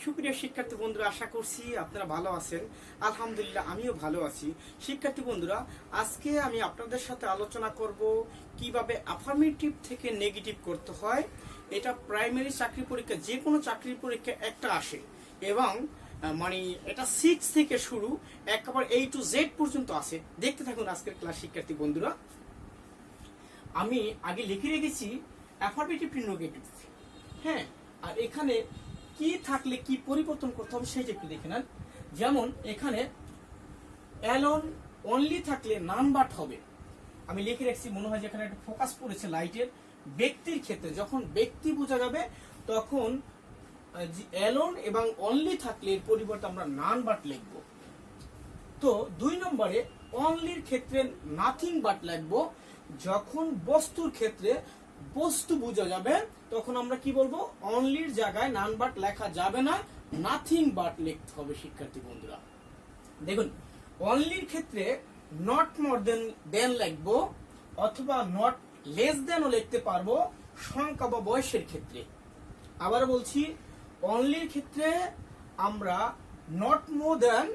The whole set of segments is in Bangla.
সুপ্রিয় শিক্ষার্থী বন্ধুরা, আশা করছি আপনারা ভালো আছেন। আলহামদুলিল্লাহ, আমিও ভালো আছি। শিক্ষার্থী বন্ধুরা, আজকে আমি আপনাদের সাথে আলোচনা করব কিভাবে অ্যাফার্মেটিভ থেকে নেগেটিভ করতে হয়। এটা প্রাইমারি চাকরি পরীক্ষা, যে কোনো চাকরির পরীক্ষা একটা আসে এবং মানে এটা 6 থেকে শুরু একেবারে A to Z পর্যন্ত আসে। দেখতে থাকুন আজকের ক্লাস শিক্ষার্থী বন্ধুরা। আমি আগে লিখে রেখেছি অ্যাফার্মেটিভ টু নেগেটিভ। হ্যাঁ, আর এখানে কি থাকলে কি পরিবর্তন করতে হবে সেটা একটু দেখে নেন। যেমন এখানে অ্যালোন অনলি থাকলে নান বাট হবে। আমি লিখে রাখছি, মনে হয় যে এখানে একটা ফোকাস পড়েছে লাইটের। ব্যক্তির ক্ষেত্রে যখন ব্যক্তি বোঝা যাবে তখন অ্যালোন এবং অনলি থাকলে এর পরিবর্তে আমরা নান বাট লিখব। তো 2 নম্বরে অনলির ক্ষেত্রে নাথিং বাট লিখব। যখন বস্তুর ক্ষেত্রে বস্তু বোঝা যাবে তখন আমরা কি বলবো, অনলির জায়গায় নান বাট লেখা যাবে না, নাথিং বাট লিখতে হবে। শিক্ষার্থী বন্ধুরা দেখুন, অনলির ক্ষেত্রে নট মোর দেন লিখবো অথবা নট লেস দেনও লিখতে পারবো সংখ্যা বা বয়সের ক্ষেত্রে। আবার বলছি, অনলির ক্ষেত্রে আমরা not more than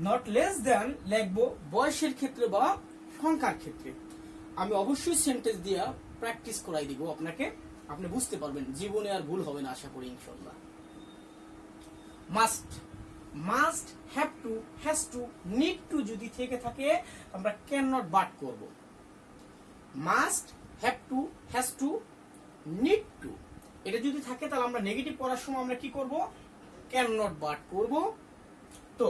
not less than লিখবো বয়সের ক্ষেত্রে বা সংখ্যার ক্ষেত্রে। আমি অবশ্যই সেন্টেন্স দিয়ে প্র্যাকটিস করাই দিব আপনাকে, আপনি বুঝতে পারবেন, জীবনে আর ভুল হবে না আশা করি ইনশাআল্লাহ। Must, must, have to, has to, need to যদি থেকে থাকে আমরা ক্যান নট বাট করব। Must, have to, has to, need to এটা যদি থাকে তাহলে আমরা নেগেটিভ করার সময় আমরা কি করব, ক্যান নট বাট করব। তো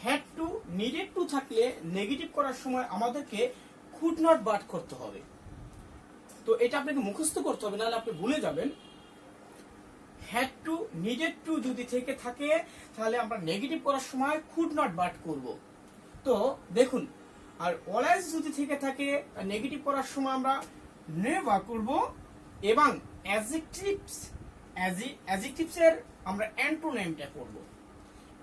হ্যাড টু, নিডেড টু থাকলে নেগেটিভ করার সময় আমাদেরকে কুড নট বাট করতে হবে। তো এটা আপনাকে মুখস্থ করতে হবে, নাহলে আপনি ভুলে যাবেন। হ্যাড টু, নিডেড টু যদি থেকে থাকে তাহলে আমরা নেগেটিভ করার সময় কুড নট বাট করব। তো দেখুন, আর অলওয়েজ যদি থেকে থাকে নেগেটিভ করার সময় আমরা নেভার করব। এবং অ্যাডজেক্টিভস এর আমরা অ্যান্টোনিমটা করব।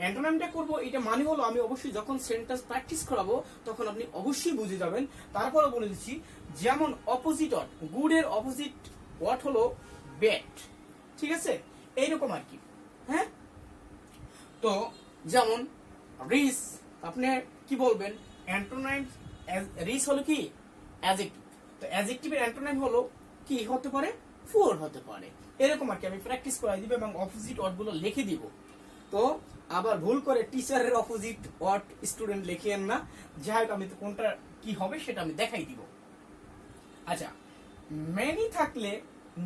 অ্যান্টোনিমটা করব, এটা মানে হলো আমি অবশ্যই যখন সেন্টেন্স প্র্যাকটিস করাবো তখন আপনি অবশ্যই বুঝে যাবেন। তারপরে বলে দিচ্ছি, যেমন অপোজিট ওয়ার্ড, গুড এর অপোজিট ওয়ার্ড হলো ব্যাড, ঠিক আছে, এইরকম আর কি। হ্যাঁ, তো যেমন রিস, আপনি কি বলবেন, অ্যান্টোনিম রিস হলো কি অ্যাডজেক্টিভ। তো অ্যাডজেক্টিভের অ্যান্টোনিম হলো কি হতে পারে, ফুল হতে পারে, এরকম আর কি। আমি প্র্যাকটিস করাই দিব এবং অপোজিট ওয়ার্ড গুলো লিখে দিব। তো আবার ভুল করে টিচারের অপোজিট ওয়ার্ড স্টুডেন্ট লিখেন না। যাই হোক, আমি তো কোনটা কি হবে সেটা আমি দেখাই দিব। আচ্ছা, মেনি থাকলে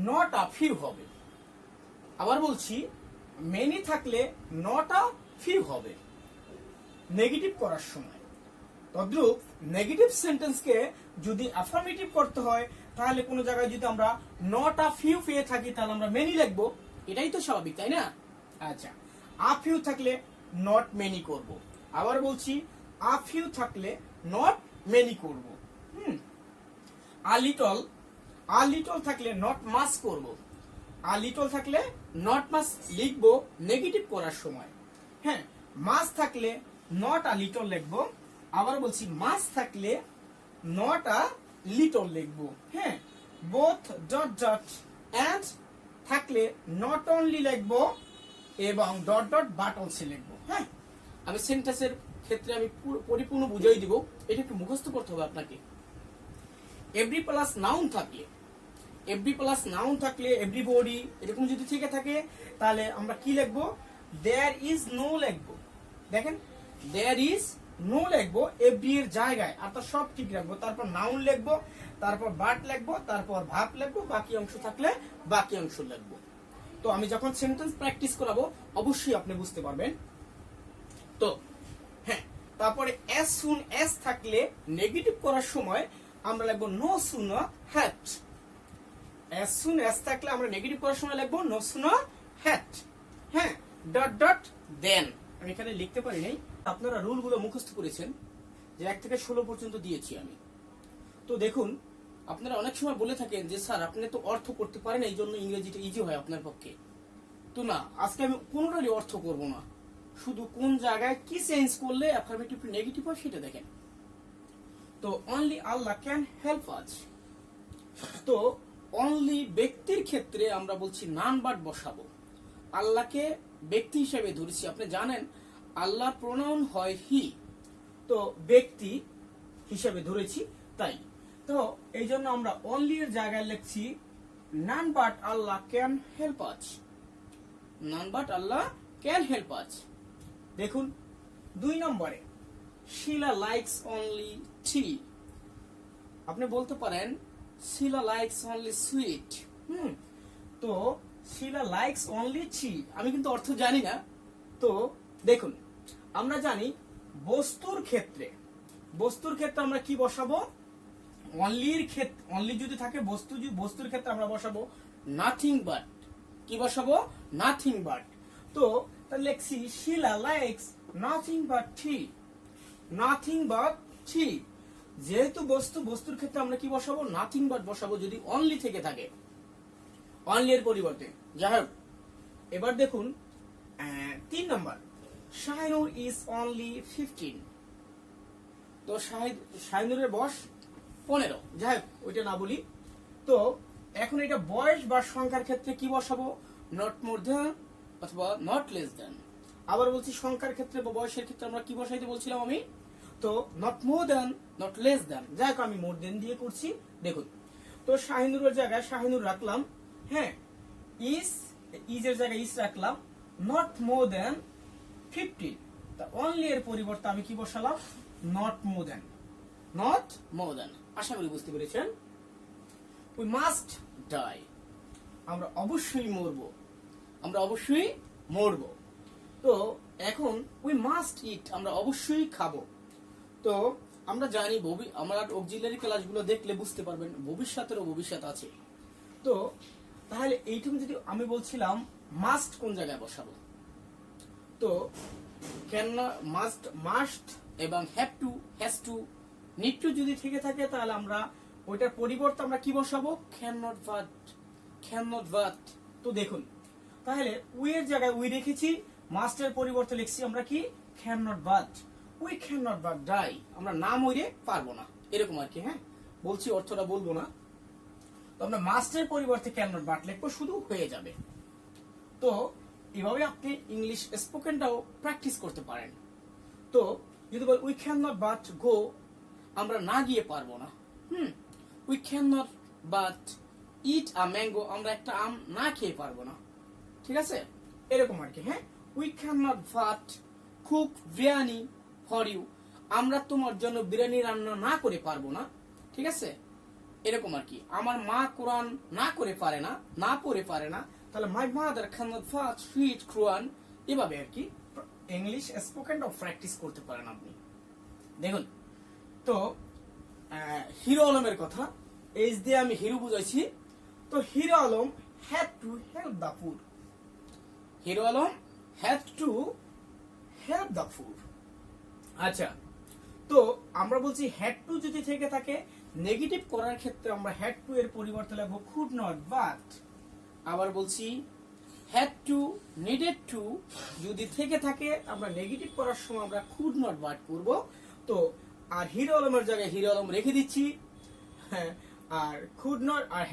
নট আ ফিউ হবে। আবার বলছি, মেনি থাকলে নট আ ফিউ হবে নেগেটিভ করার সময়। তদ্রূপ নেগেটিভ সেন্টেন্সকে যদি অ্যাফার্মেটিভ করতে হয় তাহলে কোনো জায়গায় যদি আমরা নট আ ফিউ পেয়ে থাকি তাহলে আমরা মেনি লিখবো, এটাই তো স্বাভাবিক, তাই না? আচ্ছা, আ ফিউ থাকলে নট মেনি করব। আবার বলছি, আ ফিউ থাকলে নট মেনি করব। আ লিটল থাকলে নট মাস করব। আ লিটল থাকলে নট মাস লিখবো নেগেটিভ করার সময়। হ্যাঁ, মাস থাকলে নট আ লিটল লিখবো। আবার বলছি, মাস থাকলে নট আ লিটল লিখবো। হ্যাঁ, বোথ ডট ডট এন্ড থাকলে নট অনলি লিখবো এবং ডট ডট বাট অলসো লিখবো। হ্যাঁ, আমি সেন্টেন্সের ক্ষেত্রে আমি পরিপূর্ণ বুঝাই দিব, এটা একটু মুখস্থ করতে হবে আপনাকে। এভরি প্লাস নাউন থাকলে, এভরিবডি এরকম যদি থেকে থাকে তাহলে আমরা কি লিখবো, দেয়ার ইজ নো লিখবো। দেখেন, দেয়ার ইজ নো লিখবো এভরি এর জায়গায়, আর তার সব ঠিক রাখবো। তারপর নাউন লিখবো, তারপর বাট লিখবো, তারপর ভাব লিখবো, বাকি অংশ থাকলে বাকি অংশ লিখবো। তো আমি যখন সেন্টেন্স প্র্যাকটিস করাবো অবশ্যই আপনি বুঝতে পারবেন। তো হ্যাঁ, তারপরে as soon as থাকলে নেগেটিভ করার সময় আমরা লিখবো no sooner had. as soon as থাকলে আমরা নেগেটিভ করার সময় লিখবো নো সুনার হ্যাড। হ্যাঁ, ডট ডট দেন আমি এখানে লিখতে পারি নাই, আপনারা রুলগুলো মুখস্থ করেছেন যে 1 থেকে 16 পর্যন্ত দিয়েছি আমি। তো দেখুন, আপনারা অনেক সময় বলে থাকেন যে স্যার আপনি তো অর্থ করতে পারেন এই জন্য ইংরেজিটা ইজি হয় আপনার পক্ষে। তো না, আজকে আমি কোনোটারই অর্থ করব না, শুধু কোন জায়গায় কি চেঞ্জ করলে অ্যাফার্মেটিভ টু নেগেটিভ হয় সেটা দেখেন। তো only Allah can help us. তো অনলি ব্যক্তির ক্ষেত্রে আমরা বলছি নান বাট বসাবো, আল্লাহকে ব্যক্তি হিসেবে ধরেছি। আপনি জানেন আল্লাহ প্রোনাউন হয় হি, তো ব্যক্তি হিসেবে ধরেছি তাই। তো এই জন্য আমরা অনলি এর জায়গায় লিখছি none but Allah can help us, none but Allah can help us। দেখুন 2 নম্বরে শিলা লাইকস অনলি টি। আপনি বলতে পারেন শিলা লাইকস অনলি সুইট। তো শিলা লাইকস অনলি টি, আমি কিন্তু অর্থ জানি না। তো দেখুন আমরা জানি বস্তুর ক্ষেত্রে আমরা কি বসাবো, অনলির ক্ষেত্রে অনলি যদি থাকে বস্তুর ক্ষেত্রে আমরা বসাবো নাথিং বাট। কি বসাবো? Nothing but. তো তাহলে লিখছি Shila likes nothing but tea, nothing but tea. যেহেতু বস্তুর ক্ষেত্রে আমরা কি বসাবো? নাথিং বাট বসাবো যদি অনলি থেকে থাকে, অনলি এর পরিবর্তে। যাই হোক, এবার দেখুন 3 নম্বর শাহিনুর ইজ অনলি 15। তো শাহিনুরের বয়স 15। যাই হোক, ওইটা না বলি। তো এখন এটা বয়স বা সংখ্যার ক্ষেত্রে কি বসাবো? নট মোর দ্যান অথবা নট লেস দ্যান। আবার বলছি সংখ্যার ক্ষেত্রে বা বয়সের ক্ষেত্রে আমরা কি বসাইতে বলছিলাম আমি? তো not more than, not less than. যাই হোক, আমি মোর দেন দিয়ে করছি। দেখুন তো শাহিনুরের জায়গায় শাহিনুর রাখলাম, হ্যাঁ, ইজ এর জায়গায় ইজ রাখলাম, নট মোর দ্যান 15। তা অনলি এর পরিবর্তে আমি কি বসালাম? Not more than, not more than. আশা করি বুঝতে পেরেছেন। উই মাস্ট ডাই, আমরা অবশ্যই মরবো, আমরা অবশ্যই মরবো। তো এখন উই মাস্ট ইট, আমরা অবশ্যই খাবো। তো আমরা জানি আমরা অক্সিলারি ক্লাসগুলো দেখলে বুঝতে পারবেন ভবিষ্যতেরও ভবিষ্যৎ আছে। তো তাহলে এইটুকু যদি আমি বলছিলাম মাস্ট কোন জায়গায় বসাবো, তো ক্যান মাস্ট এবং have to, has to, need to যদি থেকে থাকে তাহলে আমরা ওইটার পরিবর্তে আমরা কি বসাবো? Can not but, can not but. তো দেখুন তাহলে উই এর জায়গায় উই রেখেছি, মাস্টের পরিবর্তে লিখছি আমরা কি? Cannot but. We cannot but die, আমরা না মরে পারবো না, এরকম আর কি। হ্যাঁ, বলছি অর্থটা বলবো না। তো আমরা মাস্টের পরিবর্তে ক্যান নট বাট লিখবো, শুধু হয়ে যাবে। তো এভাবে আপনি ইংলিশ স্পোকেনটাও প্র্যাকটিস করতে পারেন। তো যদি বল we cannot but go, আমরা না গিয়ে পারবো না। We cannot but eat a mango, আমরা একটা আম না খেয়ে পারবো না। ঠিক আছে, এরকম আর কি। হ্যাঁ, we cannot but cook biryani for you, আমরা তোমার জন্য বিরিয়ানি রান্না না করে পারবো না। ঠিক আছে, এরকম আর কি। আমার মা কোরআন না করে পারে না, না পড়ে পারে না, তাহলে my mother cannot but read Quran. এভাবে আর কি ইংলিশ স্পোকেনটাও প্র্যাকটিস করতে পারেন আপনি। দেখুন তো হিরো আলমের কথা, এইচ দিয়ে আমি হিরো বুঝাইছি। তো hero Alam had to help the পুর, hero Alam had to help the পুর। আচ্ছা, তো আমরা বলছি হ্যাড টু যদি থেকে থাকে নেগেটিভ করার ক্ষেত্রে আমরা হ্যাড টু এর পরিবর্তে লিখব কুড নট বাট। আবার বলছি হ্যাড টু, নিডেড টু যদি থেকে থাকে আমরা নেগেটিভ করার সময় আমরা কুড নট বাট করব। তো আর হিরো আলমের জায়গায় হিরো আলম রেখে দিচ্ছি, হ্যাঁ, আর কুড নট আর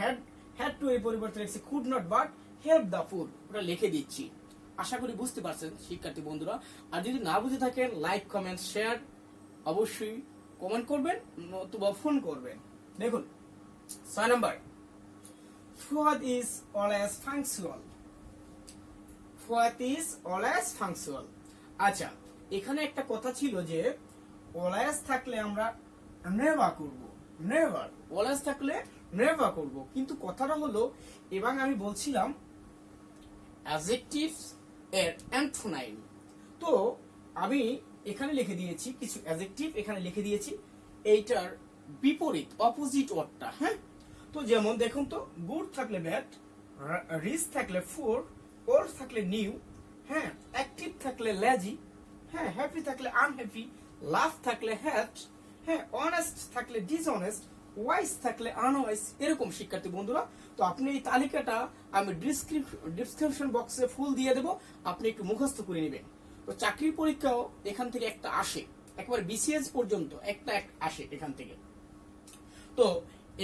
হ্যাড টু এর পরিবর্তে লিখছি could not but help the poor, ওটা লিখে দিচ্ছি। আশা করি বুঝতে পারছেন শিক্ষার্থী বন্ধুরা। আর যদি না বুঝে থাকেন লাইক, কমেন্ট, শেয়ার অবশ্যই কমেন্ট করবেন, নতুবা ফোন করবেন। দেখুন 6 নম্বর Fuad is always functional, Fuad is always functional. আচ্ছা, এখানে একটা কথা ছিল যে অলওয়েজ থাকলে আমরা নেভার করব, নেভার, অলওয়েজ থাকলে নেভার করব, কিন্তু কথাটা হলো এবং আমি বলছিলাম অ্যাডজেক্টিভস এর অ্যান্টোনাইম। তো আমি এখানে লিখে দিয়েছি কিছু অ্যাডজেক্টিভ, এখানে লিখে দিয়েছি এইটার বিপরীত অপোজিট ওয়ার্ডটা। হ্যাঁ, তো যেমন দেখুন তো গুড থাকলে ব্যাড, রিচ থাকলে ফুর, ওল্ড থাকলে নিউ, হ্যাঁ, অ্যাক্টিভ থাকলে লেজি, হ্যাঁ, হ্যাপি থাকলে আনহ্যাপি, লাভ থাকলে হ্যাট, হ্যাঁ, অনেস্ট থাকলে ডিসঅনেস্ট, ওয়াইজ থাকলে আনওয়াইজ। এরকম শিক্ষার্থী বন্ধুরা। তো আপনি এই তালিকাটা আমি ডিসক্রিপশন বক্সে ফুল দিয়ে দেবো, আপনি একটু মুখস্থ করে নেবেন। তো চাকরির পরীক্ষাও এখান থেকে একটা আসে, একেবারে বিসিএস পর্যন্ত একটা আসে এখান থেকে। তো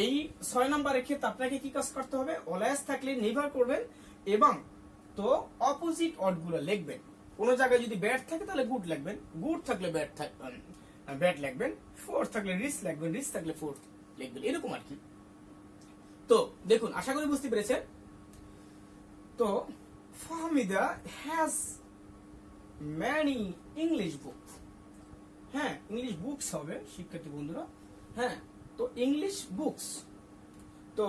এই 6 নম্বরের ক্ষেত্রে আপনাকে কি কাজ করতে হবে? অলওয়েজ থাকলে নেভার করবেন এবং তো অপোজিট ওয়ার্ডগুলো লিখবেন। কোন জায়গায় যদি ব্যাড থাকে তাহলে গুড লিখবেন, গুড থাকলে ব্যাড লিখবেন, ফোর্থ থাকলে রিচ লিখবেন, রিচ থাকলে ফোর্থ লিখবেন, এরকম আর কি। তো দেখুন, আশা করি বুঝতে পেরেছেন। তো Fahmida has many English book. হ্যাঁ, ইংলিশ বুকস হবে শিক্ষার্থী বন্ধুরা। হ্যাঁ, তো ইংলিশ বুকস, তো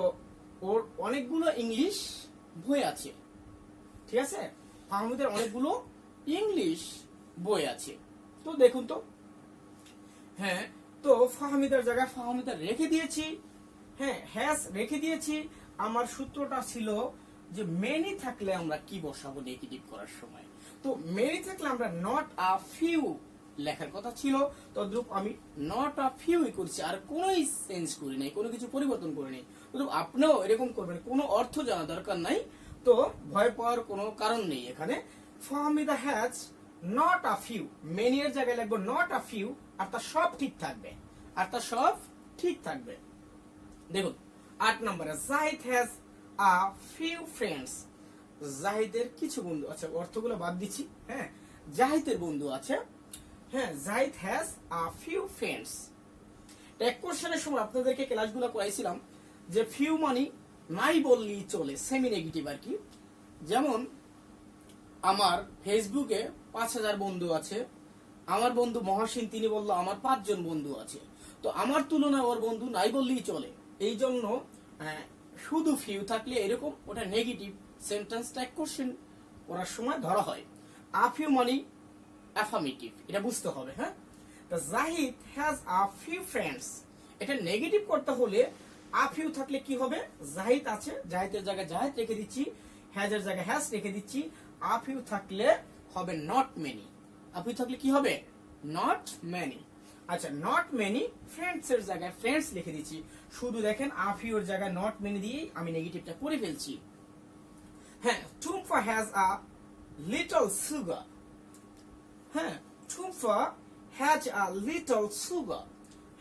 ওর অনেকগুলো ইংলিশ বই আছে, ঠিক আছে। ফাহমিদার অনেকগুলো ইংলিশ বই আছে। তো দেখুন তো, হ্যাঁ, তো ফাহমিদার জায়গায় ফাহমিদা রেখে দিয়েছি, হ্যাঁ, হ্যাজ রেখে দিয়েছি। আমার সূত্রটা ছিল যে মেনি থাকলে আমরা কি বসাবো নেগেটিভ করার সময়। তো মেনি থাকলে আমরা নট আ ফিউ লেখার কথা ছিল, তদ্রূপ আমি নট আ ফিউই করছি, আর কোনোই চেঞ্জ করি নাই, কোনো কিছু পরিবর্তন করি নাই। তদ্রূপ আপনিও এরকম করবেন, কোনো অর্থ জানা দরকার নাই, তো ভয় পাওয়ার কোনো কারণ নেই এখানে। Fahmida has not a few, many এর জায়গায় লিখবো নট আ ফিউ, আর তার সব ঠিক থাকবে, আর তার সব ঠিক থাকবে। দেখুন 8 নম্বরে, Zahid has a few friends. জাহিদের কিছু বন্ধু, আচ্ছা অর্থগুলো বাদ দিচ্ছি। হ্যাঁ, জাহিদের বন্ধু আছে। হ্যাঁ, Zahid has a few friends. Take কোশ্চেনের সময় আপনাদেরকে ক্লাসগুলো করাইছিলাম যে ফিউ মানি নাই বললেই চলে, সেমি নেগেটিভ আর কি। যেমন আমার ফেসবুকে 5000 বন্ধু আছে, আমার বন্ধু মহাসিন তিনি বলল আমার 5 জন বন্ধু আছে, তো আমার তুলনায় ওর বন্ধু নাই বললেই চলে। এই জন্য শুধু ফিউ থাকলে এরকম ওটা নেগেটিভ সেন্টেন্স ট্যাগ কোশ্চেন করার সময় ধরা হয়। আ ফিউ মানে অ্যাফার্মেটিভ, এটা বুঝতে হবে। হ্যাঁ, তো Zahid has a few friends, এটা নেগেটিভ করতে হলে আ ফিউ থাকলে কি হবে, জাহিদ আছে, জাহিদের জায়গায় জাহিদ রেখে দিচ্ছি, হ্যাজের জায়গায় হ্যাজ রেখে দিচ্ছি। আ ফিউ থাকলে হবে নট মেনি, আ ফিউ থাকলে কি হবে, নট মেনি। আচ্ছা, নট মেনি ফ্রেন্ডস এর জায়গায় ফ্রেন্ডস লিখে দিচ্ছি। শুধু দেখেন আ ফিউর জায়গায় নট মেনি দিয়েই আমি নেগেটিভটা করে ফেলছি। হ্যাঁ, Tumpa has a little sugar. হ্যাঁ, Tumpa has a little sugar.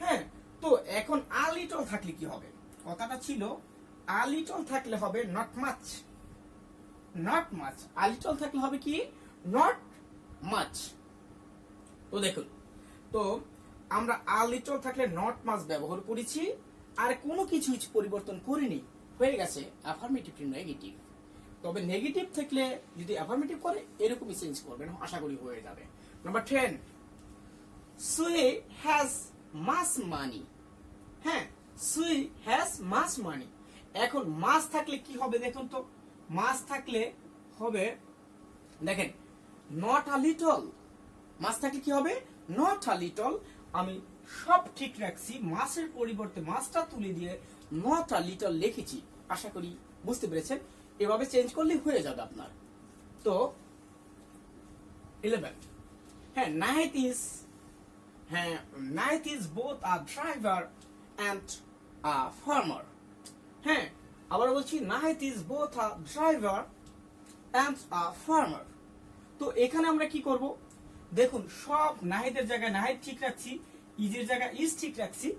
হ্যাঁ, তো এখন আ লিটল থাকলে কি হবে, কথাটা ছিল আ লিটল থাকলে হবে not much, not much. A little থাকলে হবে কি, নট মাচ। তো দেখুন, তো আমরা আ লিটল থাকলে নট মাচ ব্যবহার করেছি, আর কোনো কিছু পরিবর্তন করিনি, হয়ে গেছে অ্যাফার্মেটিভ টু নেগেটিভ। তবে নেগেটিভ থাকলে যদি অ্যাফার্মেটিভ করে এরকমই চেঞ্জ করবেন, আশা করি হয়ে যাবে। নাম্বার 10, সুই হ্যাজ মাস মানি। হ্যাঁ, সুই হ্যাজ মাস মানি। এখন মাস থাকলে কি হবে দেখুন তো, মাস থাকলে হবে, দেখেন নট আ লিটল, মাস থাকলে কি হবে, নট আ লিটল। আমি সব ঠিক রাখছি, মাসের পরিবর্তে মাসটা তুলে দিয়ে নট আ লিটল লিখেছি, আশা করি বুঝতে পেরেছেন। এভাবে চেঞ্জ করলে হয়ে যাবে আপনার। তো 11, হ্যাঁ, night is both a driver and a farmer. হ্যাঁ, আবার বলছি night is both a driver and a farmer. তো এখানে আমরা কি করব, দেখুন সব নাহিদের জায়গায় নাহিদ ঠিক রাখছি, ইজের জায়গায় ইজ ঠিক রাখছি।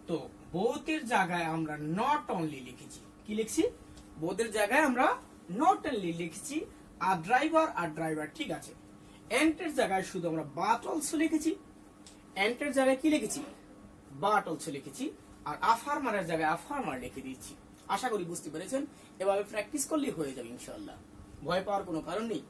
তো বোথের জায়গায় আমরা নট অনলি লিখেছি, কি লিখছি, বোথের জায়গায় আমরা নট অনলি লিখেছি। আর ড্রাইভার ঠিক আছে। এন্টের জায়গায় শুধু আমরা বাট অলসো লিখেছি, এন্টের জায়গায় কি লিখেছি, বাট অলসো লিখেছি। আর আফার্মারের জায়গায় আফার্মার লিখে দিচ্ছি। আশা করি বুঝতে পেরেছেন। এভাবে প্র্যাকটিস করলেই হয়ে যাবে ইনশাআল্লাহ, ভয় পাওয়ার কোনো কারণ নেই।